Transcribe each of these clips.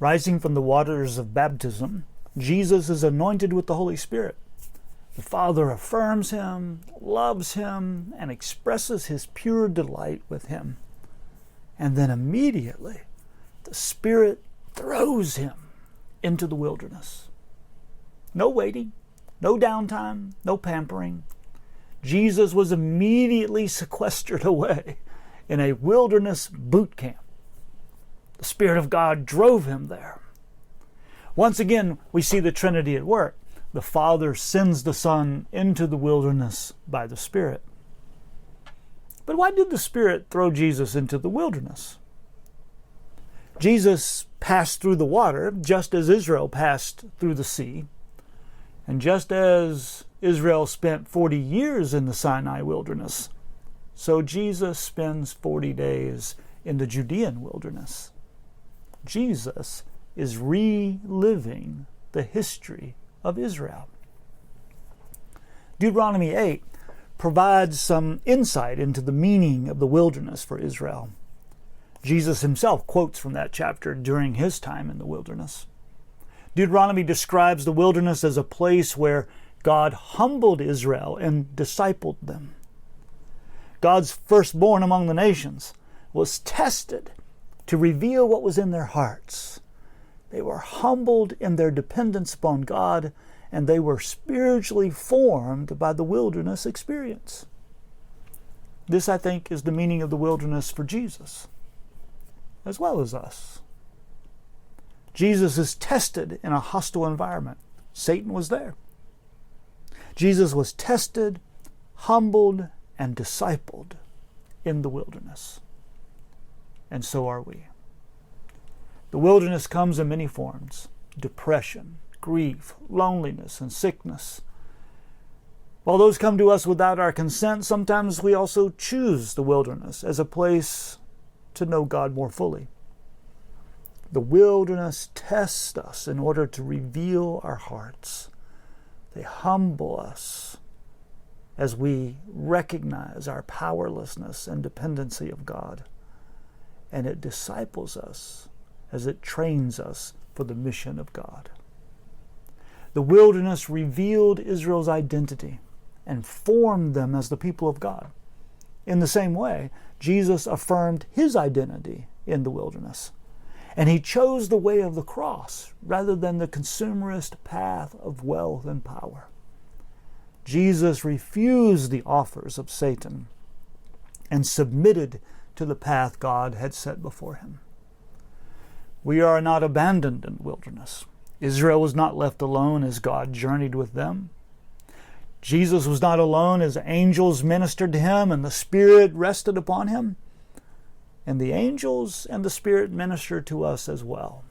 Rising from the waters of baptism, Jesus is anointed with the Holy Spirit. The Father affirms him, loves him, and expresses his pure delight with him. And then immediately, the Spirit throws him into the wilderness. No waiting, no downtime, no pampering. Jesus was immediately sequestered away in a wilderness boot camp. The Spirit of God drove him there. Once again, we see the Trinity at work. The Father sends the Son into the wilderness by the Spirit. But why did the Spirit throw Jesus into the wilderness? Jesus passed through the water just as Israel passed through the sea. And just as Israel spent 40 years in the Sinai wilderness, so Jesus spends 40 days in the Judean wilderness. Jesus is reliving the history of Israel. Deuteronomy 8 provides some insight into the meaning of the wilderness for Israel. Jesus himself quotes from that chapter during his time in the wilderness. Deuteronomy describes the wilderness as a place where God humbled Israel and discipled them. God's firstborn among the nations was tested to reveal what was in their hearts. They were humbled in their dependence upon God, and they were spiritually formed by the wilderness experience. This, I think, is the meaning of the wilderness for Jesus, as well as us. Jesus is tested in a hostile environment. Satan was there. Jesus was tested, humbled, and discipled in the wilderness. And so are we. The wilderness comes in many forms: depression, grief, loneliness, and sickness. While those come to us without our consent, sometimes we also choose the wilderness as a place to know God more fully. The wilderness tests us in order to reveal our hearts. They humble us as we recognize our powerlessness and dependency of God. And it disciples us as it trains us for the mission of God. The wilderness revealed Israel's identity and formed them as the people of God. In the same way, Jesus affirmed his identity in the wilderness. And he chose the way of the cross rather than the consumerist path of wealth and power. Jesus refused the offers of Satan and submitted to the path God had set before him. We are not abandoned in the wilderness. Israel was not left alone as God journeyed with them. Jesus was not alone as angels ministered to him and the Spirit rested upon him. And the angels and the Spirit minister to us as well.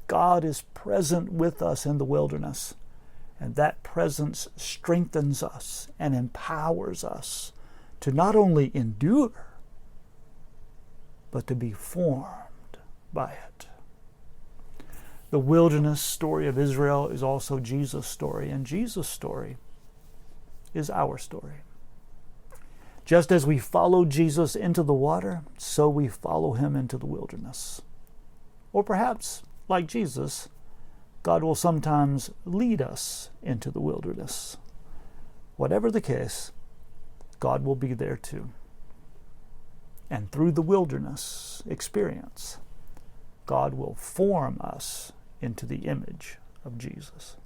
God is present with us in the wilderness, and that presence strengthens us and empowers us to not only endure, but to be formed by it. The wilderness story of Israel is also Jesus' story, and Jesus' story is our story. Just as we follow Jesus into the water, so we follow him into the wilderness. Or perhaps, like Jesus, God will sometimes lead us into the wilderness. Whatever the case, God will be there too. And through the wilderness experience, God will form us into the image of Jesus.